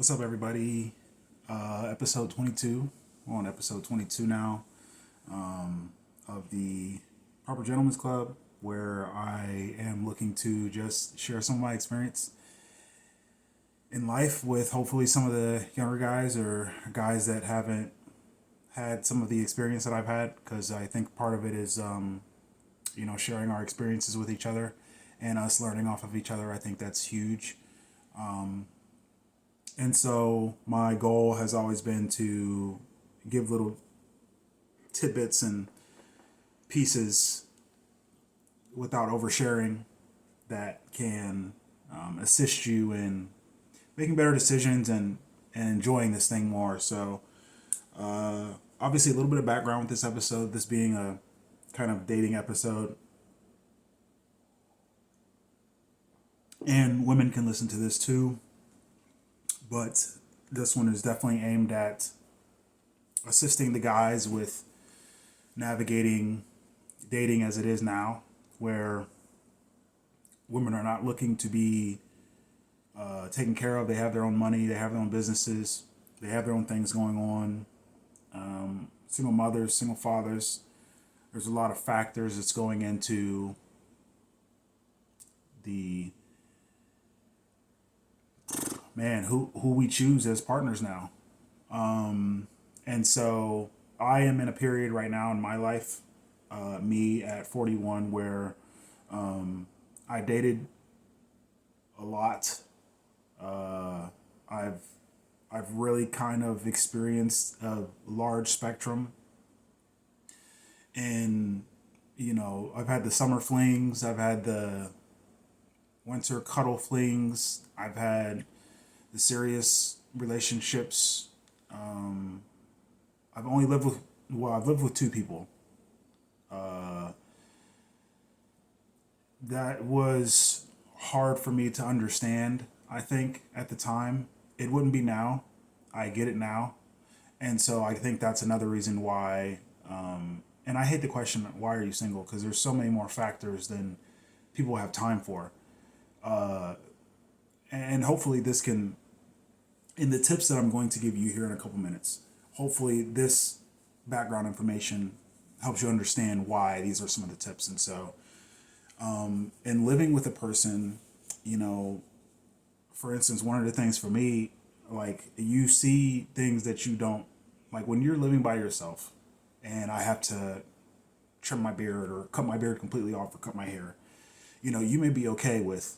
What's up, everybody? Episode 22. We're on episode 22 now of the Proper Gentlemen's Club, where I am looking to just share some of my experience in life with hopefully some of the younger guys or guys that haven't had some of the experience that I've had, because I think part of it is, sharing our experiences with each other and us learning off of each other. I think that's huge. And so my goal has always been to give little tidbits and pieces without oversharing that can assist you in making better decisions and enjoying this thing more. So, obviously, a little bit of background with this episode, this being a kind of dating episode. And women can listen to this too, but this one is definitely aimed at assisting the guys with navigating dating as it is now, where women are not looking to be taken care of. They have their own money, they have their own businesses, they have their own things going on. Single mothers, single fathers. There's a lot of factors that's going into the who we choose as partners now. And so I am in a period right now in my life, me at 41, where I dated a lot. I've really kind of experienced a large spectrum, and I've had the summer flings, I've had the winter cuddle flings, I've had the serious relationships. I've only lived with I've lived with two people. That was hard for me to understand. I think at the time it wouldn't be now. I get it now, and so I think that's another reason why. And I hate the question, "Why are you single?" Because there's so many more factors than people have time for. And hopefully this can, in the tips that I'm going to give you here in a couple minutes, hopefully this background information helps you understand why these are some of the tips. And so, in living with a person, you know, for instance, one of the things for me, like you see things that you don't, like when you're living by yourself and I have to trim my beard or cut my beard completely off or cut my hair, you may be okay with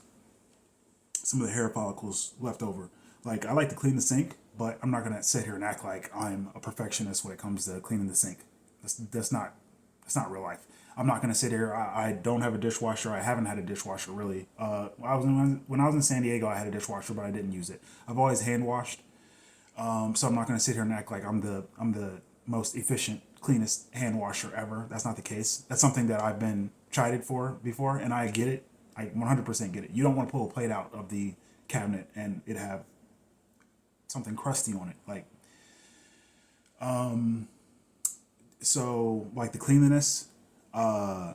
some of the hair follicles left over. Like I like to clean the sink, but I'm not gonna sit here and act like I'm a perfectionist when it comes to cleaning the sink. That's not real life. I'm not gonna sit here. I don't have a dishwasher. I haven't had a dishwasher really. When I was in San Diego, I had a dishwasher, but I didn't use it. I've always hand washed, so I'm not gonna sit here and act like I'm the most efficient, cleanest hand washer ever. That's not the case. That's something that I've been chided for before, and I get it. I 100% get it. You don't want to pull a plate out of the cabinet and it have something crusty on it. So like the cleanliness,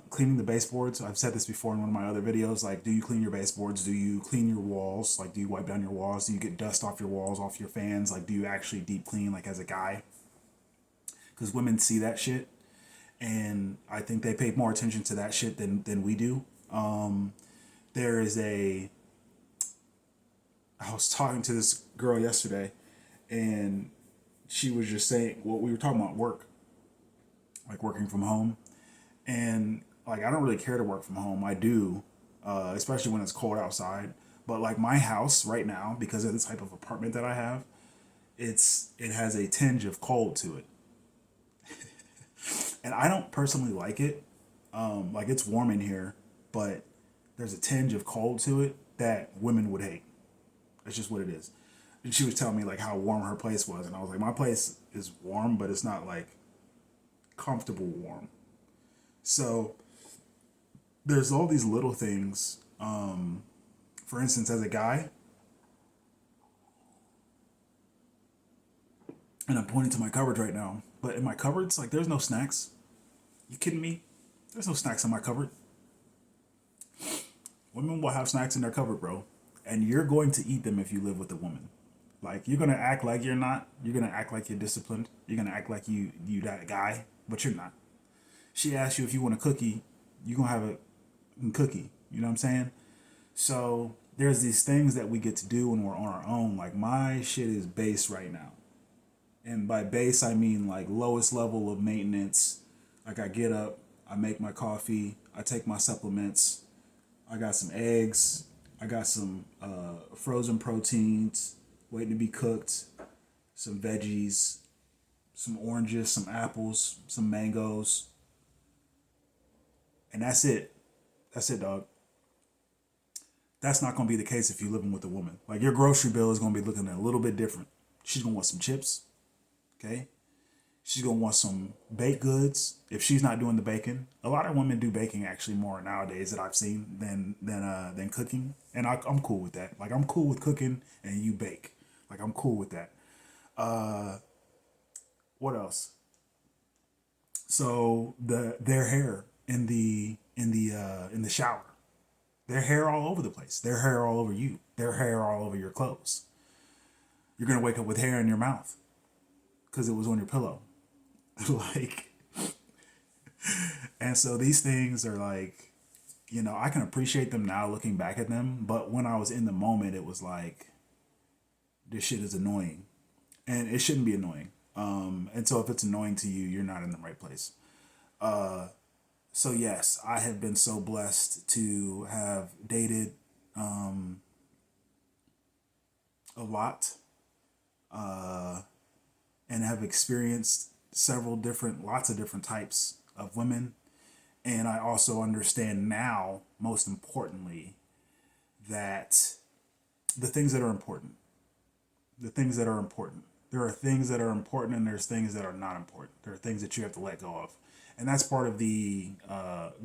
cleaning the baseboards. I've said this before in one of my other videos. Like, do you clean your baseboards? Do you clean your walls? Like, do you wipe down your walls? Do you get dust off your walls, off your fans? Like, do you actually deep clean, like as a guy? Because women see that shit, and I think they pay more attention to that shit than we do. There is a I was talking to this girl yesterday, and she was just saying, well, we were talking about work, like working from home, and like I don't really care to work from home. I do, especially when it's cold outside. But like my house right now, because of the type of apartment that I have, it has a tinge of cold to it, and I don't personally like it. Like it's warm in here, but there's a tinge of cold to it that women would hate. That's just what it is. And she was telling me like how warm her place was, and I was like, my place is warm, but it's not like comfortable warm. So there's all these little things. For instance, as a guy, and I'm pointing to my cupboard right now, but in my cupboards, like there's no snacks. You kidding me? There's no snacks in my cupboard. Women will have snacks in their cupboard, bro, and you're going to eat them if you live with a woman. Like you're gonna act like you're not. You're gonna act like you're disciplined. You're gonna act like you that guy, but you're not. She asks you if you want a cookie, you gonna have a cookie. You know what I'm saying? So there's these things that we get to do when we're on our own. Like my shit is base right now, and by base I mean like lowest level of maintenance. Like I get up, I make my coffee, I take my supplements, I got some eggs, I got some frozen proteins waiting to be cooked, some veggies, some oranges, some apples, some mangoes, and that's it. That's it, dog. That's not gonna be the case if you're living with a woman. Like your grocery bill is gonna be looking a little bit different. She's gonna want some chips, okay? She's gonna want some baked goods. If she's not doing the baking, a lot of women do baking actually more nowadays that I've seen than cooking, and I'm cool with that. Like I'm cool with cooking and you bake. Like I'm cool with that. What else? So their hair in the shower, their hair all over the place, their hair all over you, their hair all over your clothes. You're gonna wake up with hair in your mouth because it was on your pillow. Like, and so these things are like, I can appreciate them now looking back at them, but when I was in the moment, it was like, this shit is annoying, and it shouldn't be annoying. And so if it's annoying to you, you're not in the right place. So yes, I have been so blessed to have dated a lot and have experienced lots of different types of women. And I also understand now, most importantly, that the things that are important, the things that are important, there are things that are important and there's things that are not important. There are things that you have to let go of. And that's part of the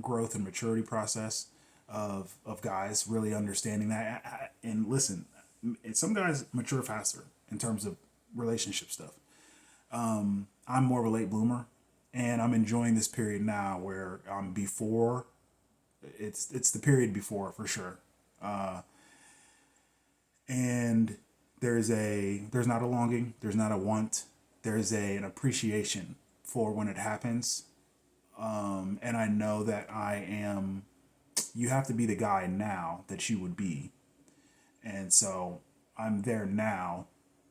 growth and maturity process of guys really understanding that. And listen, some guys mature faster in terms of relationship stuff. I'm more of a late bloomer, and I'm enjoying this period now where I'm before. It's the period before for sure, and there's not a longing, there's not a want, there's an appreciation for when it happens, and I know that I am. You have to be the guy now that you would be, and so I'm there now,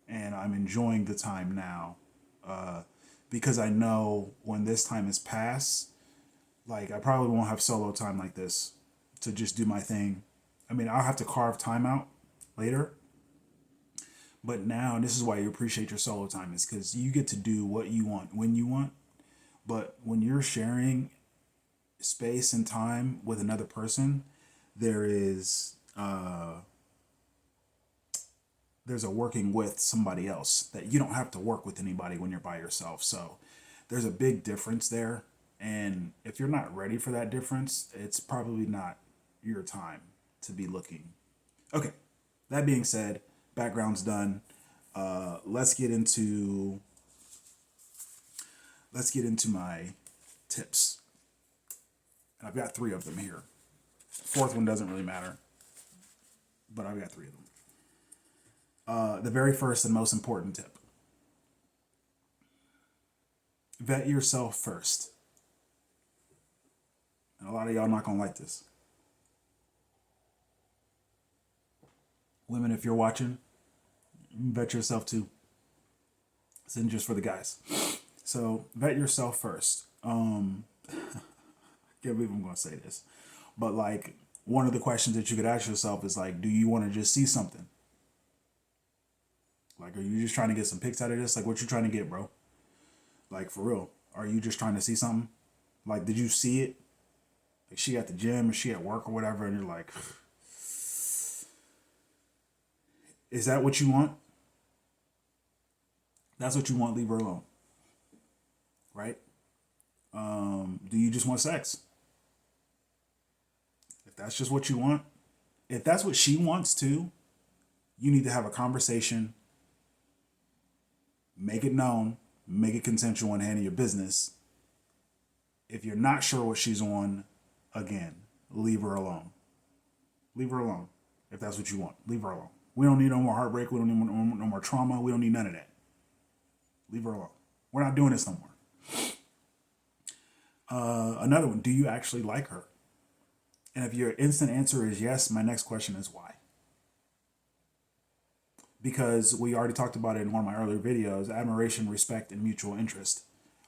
and I'm enjoying the time now because I know when this time is past, like I probably won't have solo time like this to just do my thing. I mean, I'll have to carve time out later, but now, and this is why you appreciate your solo time, is because you get to do what you want when you want. But when you're sharing space and time with another person, there is there's a working with somebody else that you don't have to work with anybody when you're by yourself. So there's a big difference there. And if you're not ready for that difference, it's probably not your time to be looking. Okay, that being said, background's done. Let's get into my tips. And I've got three of them here. Fourth one doesn't really matter, but I've got three of them. The very first and most important tip: vet yourself first. And a lot of y'all not gonna like this. Women, if you're watching, vet yourself too. This isn't just for the guys. So vet yourself first. I can't believe I'm gonna say this, but like one of the questions that you could ask yourself is like, do you want to just see something? Like, are you just trying to get some pics out of this? Like, what you trying to get, bro? Like, for real, are you just trying to see something? Like, did you see it? Like, she at the gym or she at work or whatever, and you're like, is that what you want? That's what you want. Leave her alone, right? Do you just want sex? If that's just what you want, if that's what she wants too, you need to have a conversation, make it known, make it consensual, and handle your business. If you're not sure what she's on, again, leave her alone. Leave her alone. If that's what you want, leave her alone. We don't need no more heartbreak. We don't need no more trauma. We don't need none of that. Leave her alone. We're not doing this no more. Another one. Do you actually like her? And if your instant answer is yes, my next question is why? Because we already talked about it in one of my earlier videos. Admiration, respect, and mutual interest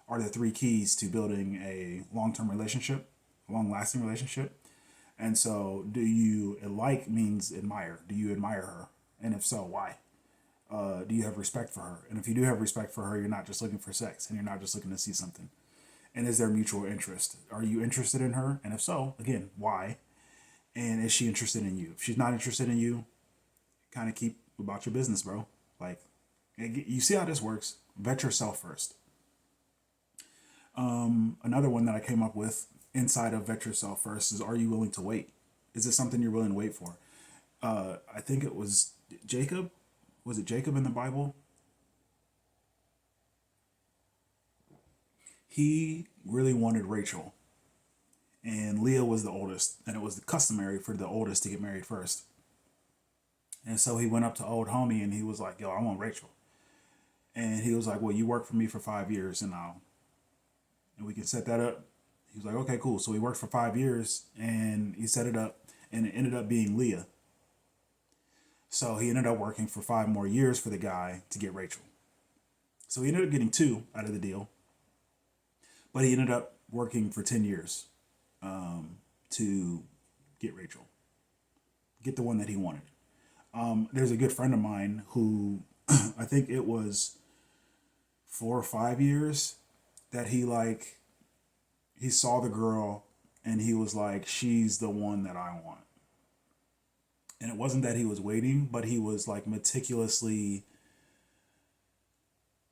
are the three keys to building a long-term relationship, a long-lasting relationship. And so, do you like means admire? Do you admire her? And if so, why? Do you have respect for her? And if you do have respect for her, you're not just looking for sex and you're not just looking to see something. And is there mutual interest? Are you interested in her? And if so, again, why? And is she interested in you? If she's not interested in you, kind of keep about your business, bro. Like, you see how this works? Vet yourself first. Another one that I came up with inside of vet yourself first is, are you willing to wait? Is it something you're willing to wait for? I think it was Jacob. Was it Jacob in the Bible? He really wanted Rachel. And Leah was the oldest. And it was customary for the oldest to get married first. And so he went up to old homie and he was like, yo, I want Rachel. And he was like, well, you work for me for 5 years and we can set that up. He was like, okay, cool. So he worked for 5 years and he set it up and it ended up being Leah. So he ended up working for 5 more years for the guy to get Rachel. So he ended up getting 2 out of the deal. But he ended up working for 10 years to get Rachel. Get the one that he wanted. There's a good friend of mine who I think it was 4 or 5 years that he saw the girl and he was like, she's the one that I want. And it wasn't that he was waiting, but he was like meticulously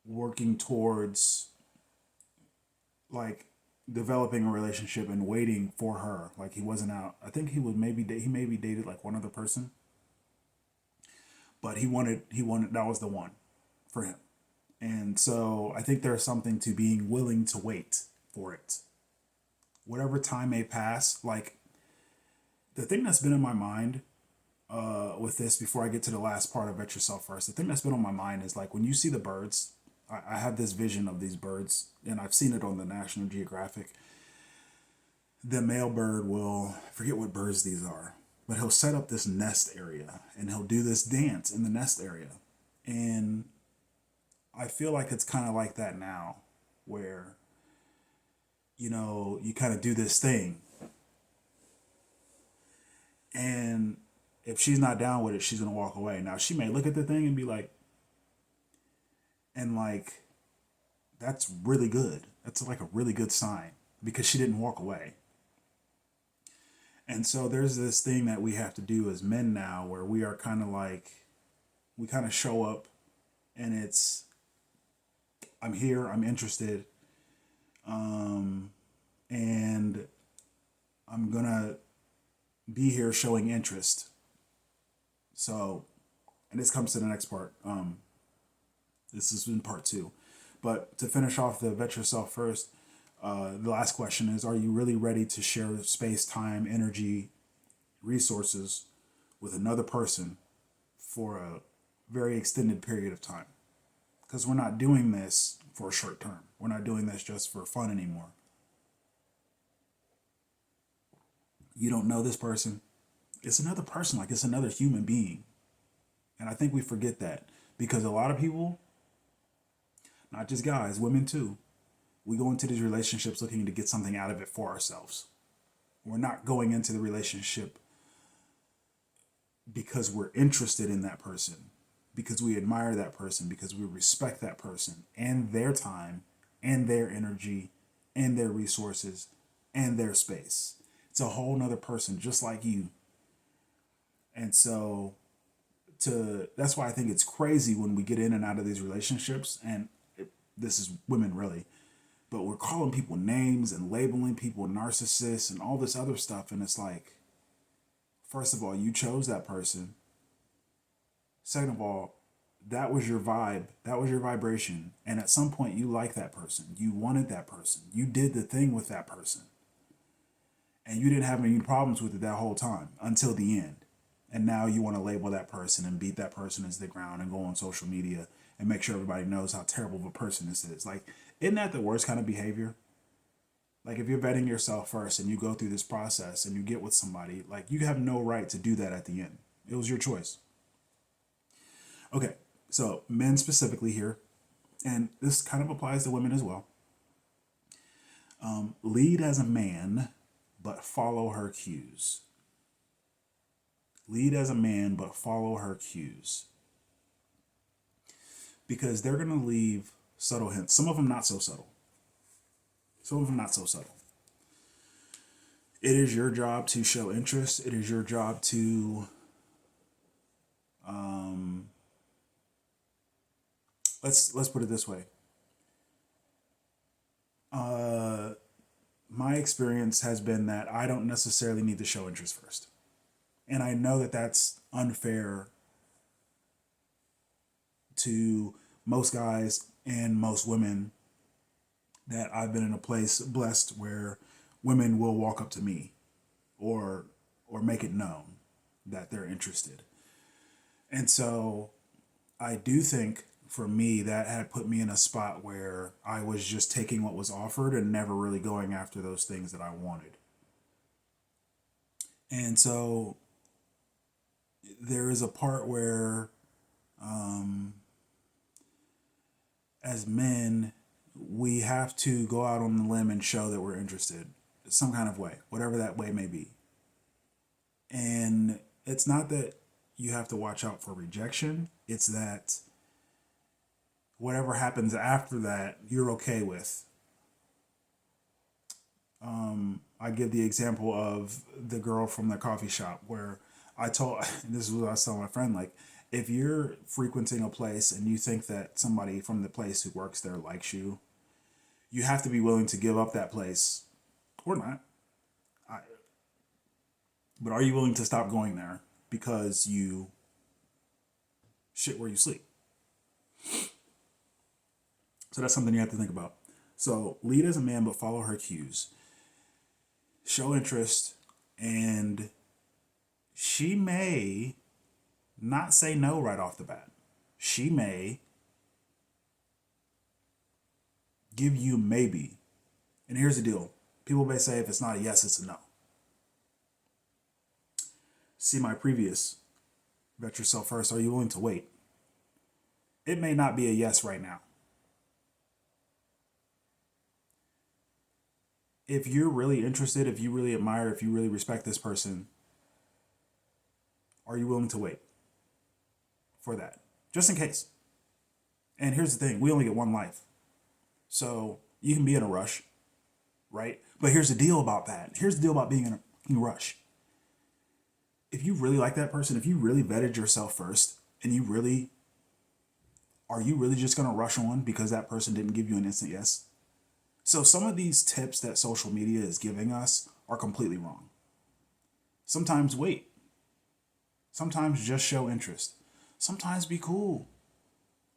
working towards like developing a relationship and waiting for her. Like he wasn't out. I think he maybe dated like one other person, but he wanted that was the one for him. And so I think there's something to being willing to wait for it. Whatever time may pass, like the thing that's been in my mind with this before I get to the last part of Vet Yourself First, the thing that's been on my mind is like when you see the birds, I have this vision of these birds and I've seen it on the National Geographic. The male bird will, I forget what birds these are, but he'll set up this nest area and he'll do this dance in the nest area. And I feel like it's kind of like that now where, you know, you kind of do this thing. And if she's not down with it, she's going to walk away. Now, she may look at the thing and be like, and like, that's really good. That's like a really good sign because she didn't walk away. And so there's this thing that we have to do as men now where we are kind of like, we kind of show up and it's, I'm here, I'm interested, and I'm going to be here showing interest. So, and this comes to the next part. This has been part 2. But to finish off the Vet Yourself First, the last question is, are you really ready to share space, time, energy, resources with another person for a very extended period of time? Because we're not doing this for a short term. We're not doing this just for fun anymore. You don't know this person. It's another person, like it's another human being. And I think we forget that because a lot of people, not just guys, women too, we go into these relationships looking to get something out of it for ourselves. We're not going into the relationship because we're interested in that person, because we admire that person, because we respect that person and their time and their energy and their resources and their space. It's a whole nother person just like you. And so that's why I think it's crazy when we get in and out of these relationships, and this is women really, but we're calling people names and labeling people narcissists and all this other stuff. And it's like, first of all, you chose that person. Second of all, that was your vibe. That was your vibration. And at some point you liked that person. You wanted that person. You did the thing with that person. And you didn't have any problems with it that whole time until the end. And now you want to label that person and beat that person into the ground and go on social media and make sure everybody knows how terrible of a person this is. Like, isn't that the worst kind of behavior? Like, if you're vetting yourself first and you go through this process and you get with somebody, like, you have no right to do that at the end. It was your choice. Okay, so men specifically here, and this kind of applies to women as well. Lead as a man, but follow her cues. Lead as a man, but follow her cues. Because they're going to leave subtle hints. Some of them not so subtle. Some of them not so subtle. It is your job to show interest. It is your job to let's put it this way. My experience has been that I don't necessarily need to show interest first. And I know that that's unfair to most guys and most women, that I've been in a place blessed where women will walk up to me or make it known that they're interested. And so I do think for me that had put me in a spot where I was just taking what was offered and never really going after those things that I wanted. And so there is a part where as men, we have to go out on the limb and show that we're interested some kind of way, whatever that way may be. And it's not that you have to watch out for rejection. It's that whatever happens after that, you're okay with. I give the example of the girl from the coffee shop where this is what I was telling my friend, like, if you're frequenting a place and you think that somebody from the place who works there likes you, you have to be willing to give up that place or not. But are you willing to stop going there because you shit where you sleep? So that's something you have to think about. So lead as a man, but follow her cues. Show interest, and she may not say no right off the bat. She may give you maybe. And here's the deal. People may say if it's not a yes, it's a no. See my previous vet yourself first. Are you willing to wait? It may not be a yes right now. If you're really interested, if you really admire, if you really respect this person, are you willing to wait for that? Just in case. And here's the thing, we only get one life. So you can be in a rush, right? But here's the deal about that. Here's the deal about being in a rush. If you really like that person, if you really vetted yourself first, and are you really just going to rush on because that person didn't give you an instant yes? So some of these tips that social media is giving us are completely wrong. Sometimes wait. Sometimes just show interest. Sometimes be cool.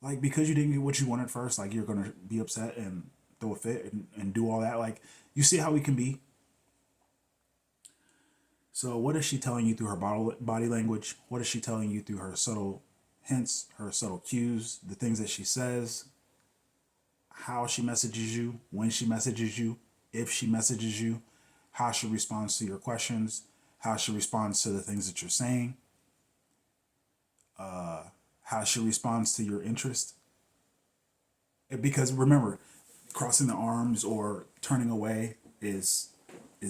Like, because you didn't get what you wanted first, like, you're going to be upset and throw a fit and do all that. Like, you see how we can be? So what is she telling you through her body language? What is she telling you through her subtle hints, her subtle cues, the things that she says, how she messages you, when she messages you, if she messages you, how she responds to your questions, how she responds to the things that you're saying, how she responds to your interest. Because remember, crossing the arms or turning away is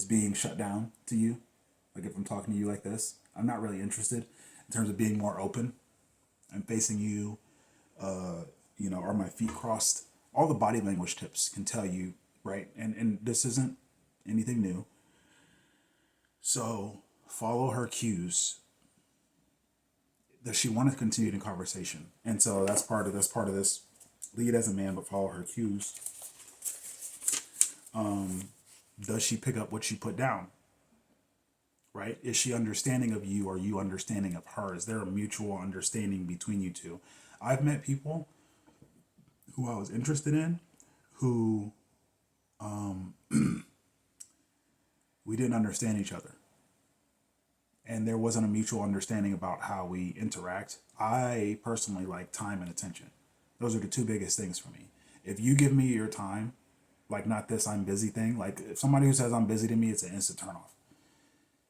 being shut down to you. Like, if I'm talking to you like this, I'm not really interested in terms of being more open. I'm facing you, are my feet crossed? All the body language tips can tell you, right? And this isn't anything new. So follow her cues. Does she want to continue the conversation? And so that's part of this. Lead as a man, but follow her cues. Does she pick up what you put down? Right? Is she understanding of you? Or are you understanding of her? Is there a mutual understanding between you two? I've met people who I was interested in who we didn't understand each other. and there wasn't a mutual understanding about how we interact. I personally like time and attention. Those are the two biggest things for me. If you give me your time, like not this I'm busy thing, like if somebody who says I'm busy to me, it's an instant turn off.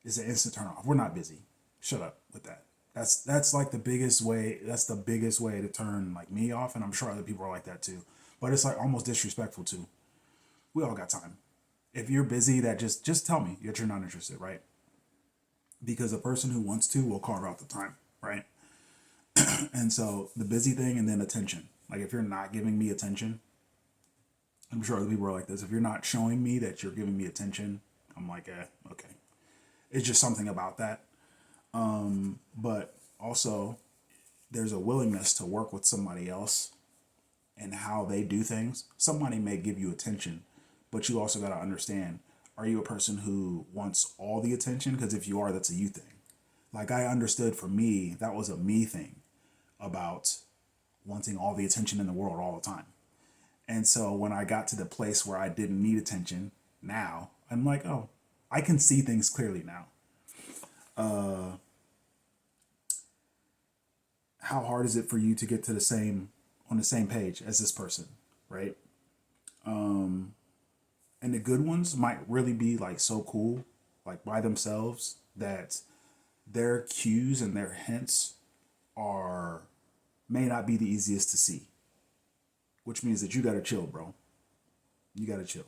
It's an instant turn off. We're not busy. Shut up with that. That's like the biggest way. That's the biggest way to turn like me off, and I'm sure other people are like that too. But it's like almost disrespectful too. We all got time. If you're busy, that just tell me that you're not interested, right? Because a person who wants to will carve out the time, right? And so the busy thing and then attention. Like if you're not giving me attention, I'm sure other people are like this. If you're not showing me that you're giving me attention, I'm like, okay. It's just something about that. But also, there's a willingness to work with somebody else and how they do things. Somebody may give you attention, but you also got to understand, are you a person who wants all the attention? Because if you are, that's a you thing. Like I understood for me, that was a me thing about wanting all the attention in the world all the time. And so when I got to the place where I didn't need attention, now I'm like, oh, I can see things clearly now. How hard is it for you to get to the same on the same page as this person, right? And the good ones might really be like so cool, like by themselves, that their cues and their hints are may not be the easiest to see, which means that you gotta chill, bro. You gotta chill,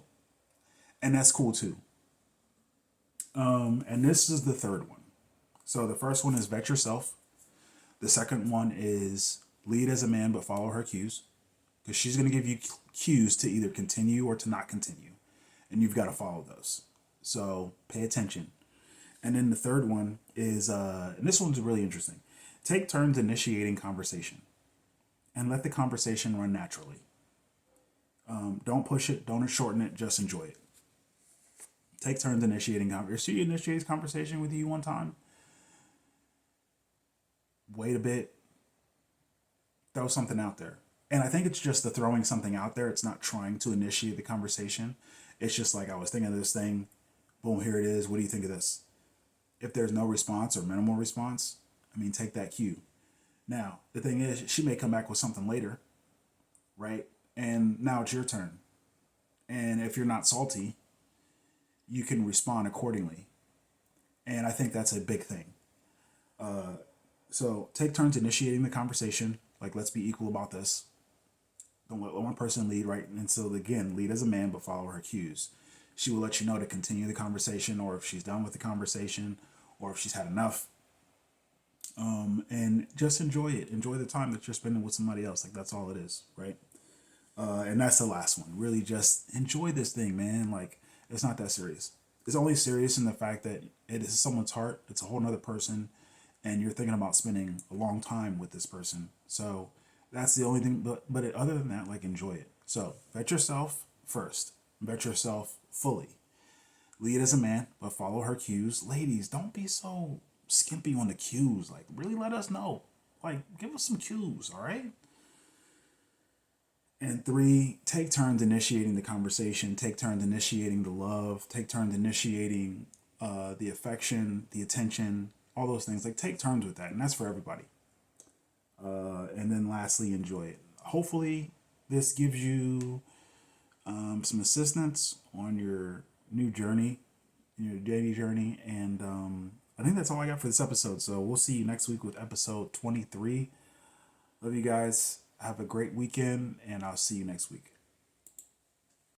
and that's cool too. And this is the third one. So the first one is vet yourself. The second one is lead as a man but follow her cues, because she's going to give you cues to either continue or to not continue, and you've got to follow those. So pay attention. And then the third one is, and this one's really interesting. Take turns initiating conversation, and let the conversation run naturally. Don't push it. Don't shorten it. Just enjoy it. Take turns initiating conversation. She initiates conversation with you one time. Wait a bit. Throw something out there. And I think it's just the throwing something out there. It's not trying to initiate the conversation. It's just like, I was thinking of this thing. Boom, here it is. What do you think of this? If there's no response or minimal response, I mean, take that cue. Now, the thing is, she may come back with something later, right? And now it's your turn. And if you're not salty, you can respond accordingly. And I think that's a big thing. So take turns initiating the conversation. Like, let's be equal about this. Don't let one person lead, right? And so, again, lead as a man, but follow her cues. She will let you know to continue the conversation, or if she's done with the conversation, or if she's had enough. And just enjoy it. Enjoy the time that you're spending with somebody else. Like, that's all it is, right? And that's the last one. Really just enjoy this thing, man. Like, it's not that serious. It's only serious in the fact that it is someone's heart. It's a whole nother person. And you're thinking about spending a long time with this person. So that's the only thing. But other than that, like, enjoy it. So vet yourself first. Vet yourself fully. Lead as a man, but follow her cues. Ladies, don't be so skimpy on the cues. Like, really let us know. Like, give us some cues, all right? And 3, take turns initiating the conversation. Take turns initiating the love. Take turns initiating the affection, the attention, all those things. Like, take turns with that, and that's for everybody. And then lastly, enjoy it. Hopefully, this gives you some assistance on your new journey, your dating journey. And I think that's all I got for this episode. So we'll see you next week with episode 23. Love you guys. Have a great weekend, and I'll see you next week.